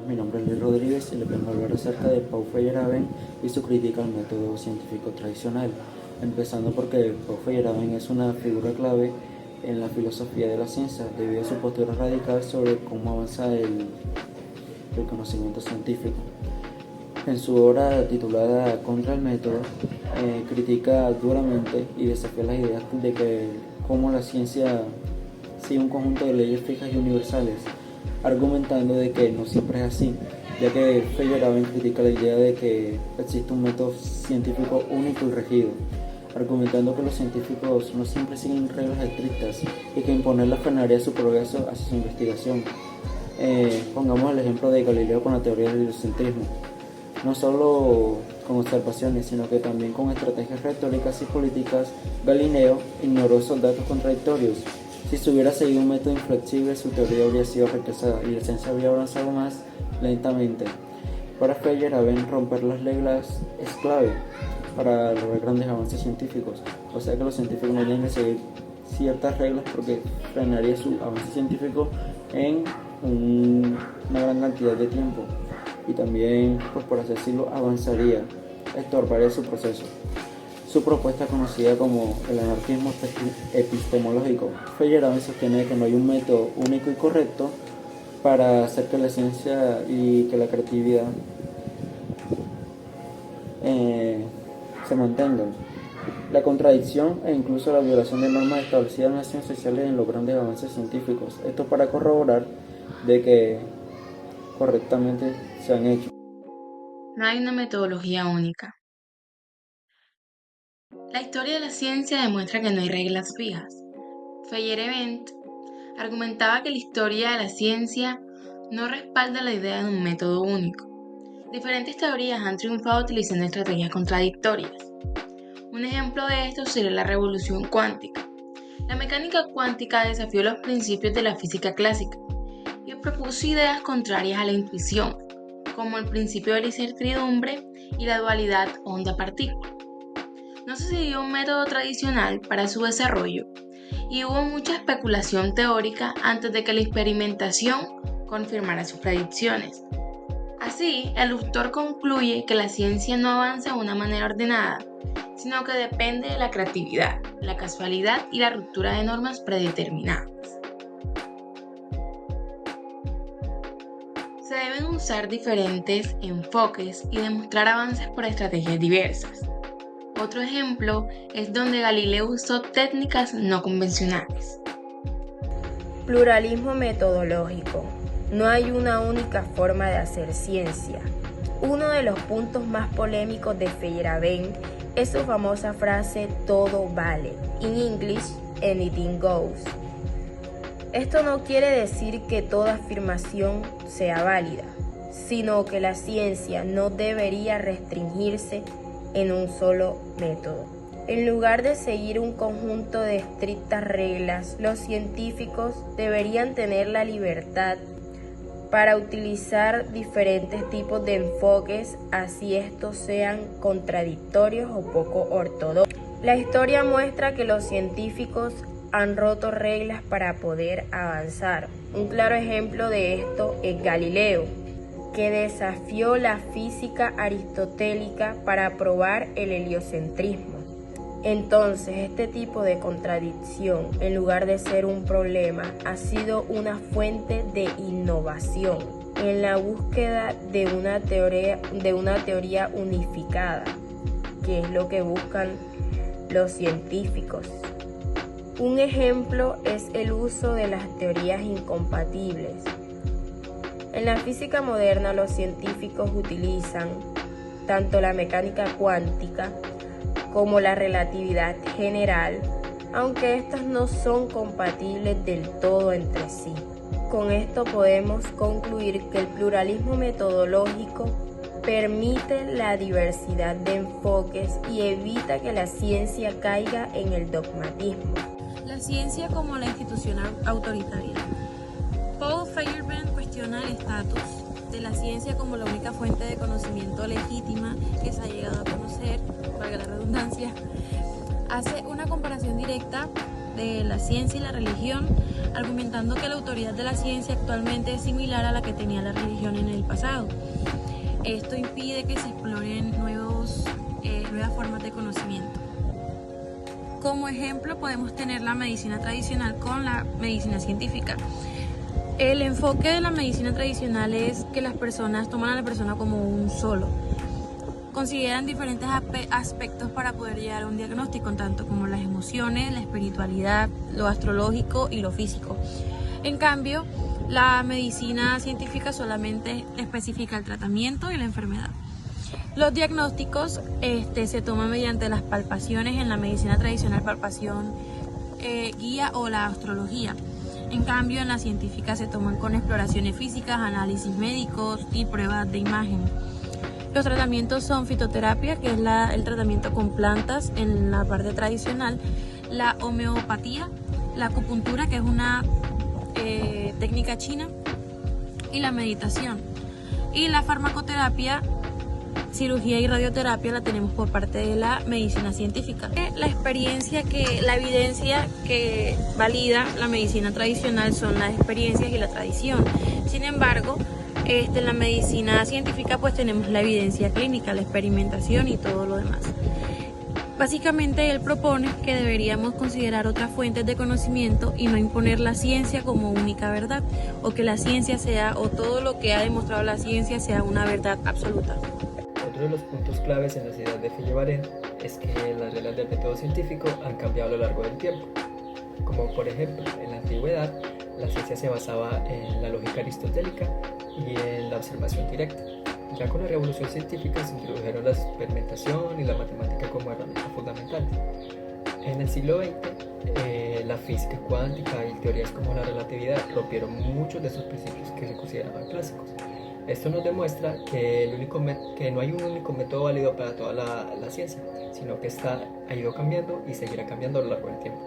Mi nombre es Luis Rodríguez y les vengo a hablar acerca de Paul Feyerabend y su crítica al método científico tradicional, empezando porque Paul Feyerabend es una figura clave en la filosofía de la ciencia debido a su postura radical sobre cómo avanza el conocimiento científico. En su obra titulada Contra el método, critica duramente y desafía las ideas de que cómo la ciencia sigue un conjunto de leyes fijas y universales, argumentando de que no siempre es así, ya que Feyerabend critica la idea de que existe un método científico único y regido, argumentando que los científicos no siempre siguen reglas estrictas y que imponerlas frenaría su progreso hacia su investigación. Pongamos el ejemplo de Galileo con la teoría del heliocentrismo. No solo con observaciones, sino que también con estrategias retóricas y políticas, Galileo ignoró esos datos contradictorios. Si se hubiera seguido un método inflexible, su teoría habría sido rechazada y la ciencia habría avanzado más lentamente. Para Feyerabend, romper las reglas es clave para lograr grandes avances científicos. O sea que los científicos no tienen que seguir ciertas reglas porque frenaría su avance científico en una gran cantidad de tiempo. Y también, pues por así decirlo, avanzaría, estorbaría su proceso. Su propuesta conocida como el anarquismo epistemológico. Feyerabend sostiene que no hay un método único y correcto para hacer que la ciencia y que la creatividad se mantengan. La contradicción e incluso la violación de normas establecidas en las ciencias sociales en los grandes avances científicos. Esto para corroborar de que correctamente se han hecho. No hay una metodología única. La historia de la ciencia demuestra que no hay reglas fijas. Feyerabend argumentaba que la historia de la ciencia no respalda la idea de un método único. Diferentes teorías han triunfado utilizando estrategias contradictorias. Un ejemplo de esto sería la revolución cuántica. La mecánica cuántica desafió los principios de la física clásica y propuso ideas contrarias a la intuición, como el principio de la incertidumbre y la dualidad onda-partícula. No se siguió un método tradicional para su desarrollo y hubo mucha especulación teórica antes de que la experimentación confirmara sus predicciones. Así, el autor concluye que la ciencia no avanza de una manera ordenada, sino que depende de la creatividad, la casualidad y la ruptura de normas predeterminadas. Se deben usar diferentes enfoques y demostrar avances por estrategias diversas. Otro ejemplo es donde Galileo usó técnicas no convencionales. Pluralismo metodológico. No hay una única forma de hacer ciencia. Uno de los puntos más polémicos de Feyerabend es su famosa frase "todo vale". In English, anything goes. Esto no quiere decir que toda afirmación sea válida, sino que la ciencia no debería restringirse en un solo método. En lugar de seguir un conjunto de estrictas reglas, los científicos deberían tener la libertad para utilizar diferentes tipos de enfoques, así estos sean contradictorios o poco ortodoxos. La historia muestra que los científicos han roto reglas para poder avanzar. Un claro ejemplo de esto es Galileo, que desafió la física aristotélica para probar el heliocentrismo. Entonces, este tipo de contradicción, en lugar de ser un problema, ha sido una fuente de innovación en la búsqueda de una teoría unificada, que es lo que buscan los científicos. Un ejemplo es el uso de las teorías incompatibles. En la física moderna, los científicos utilizan tanto la mecánica cuántica como la relatividad general, aunque estas no son compatibles del todo entre sí. Con esto podemos concluir que el pluralismo metodológico permite la diversidad de enfoques y evita que la ciencia caiga en el dogmatismo. La ciencia como la institución autoritaria. Paul Feyerabend cuestiona el estatus de la ciencia como la única fuente de conocimiento legítima que se ha llegado a conocer, valga la redundancia. Hace una comparación directa de la ciencia y la religión, argumentando que la autoridad de la ciencia actualmente es similar a la que tenía la religión en el pasado. Esto impide que se exploren nuevas formas de conocimiento. Como ejemplo podemos tener la medicina tradicional con la medicina científica. El enfoque de la medicina tradicional es que las personas toman a la persona como un solo. Consideran diferentes aspectos para poder llegar a un diagnóstico, tanto como las emociones, la espiritualidad, lo astrológico y lo físico. En cambio, la medicina científica solamente especifica el tratamiento y la enfermedad. Los diagnósticos se toman mediante las palpaciones. En la medicina tradicional, palpación, guía o la astrología. En cambio, en la científica se toman con exploraciones físicas, análisis médicos y pruebas de imagen. Los tratamientos son fitoterapia, que es el tratamiento con plantas en la parte tradicional, la homeopatía, la acupuntura, que es una técnica china, y la meditación. Y la farmacoterapia, cirugía y radioterapia, la tenemos por parte de la medicina científica. La evidencia que valida la medicina tradicional son las experiencias y la tradición. Sin embargo, en la medicina científica pues tenemos la evidencia clínica, la experimentación y todo lo demás. Básicamente él propone que deberíamos considerar otras fuentes de conocimiento y no imponer la ciencia como única verdad, o que la ciencia sea, o todo lo que ha demostrado la ciencia sea una verdad absoluta. Otro de los puntos claves en las ideas de Feyerabend es que las reglas del método científico han cambiado a lo largo del tiempo. Como por ejemplo, en la antigüedad, la ciencia se basaba en la lógica aristotélica y en la observación directa. Ya con la revolución científica se introdujeron la experimentación y la matemática como herramienta fundamental. En el siglo XX, la física cuántica y teorías como la relatividad rompieron muchos de esos principios que se consideraban clásicos. Esto nos demuestra que no hay un único método válido para toda la ciencia, sino que ha ido cambiando y seguirá cambiando a lo largo del tiempo.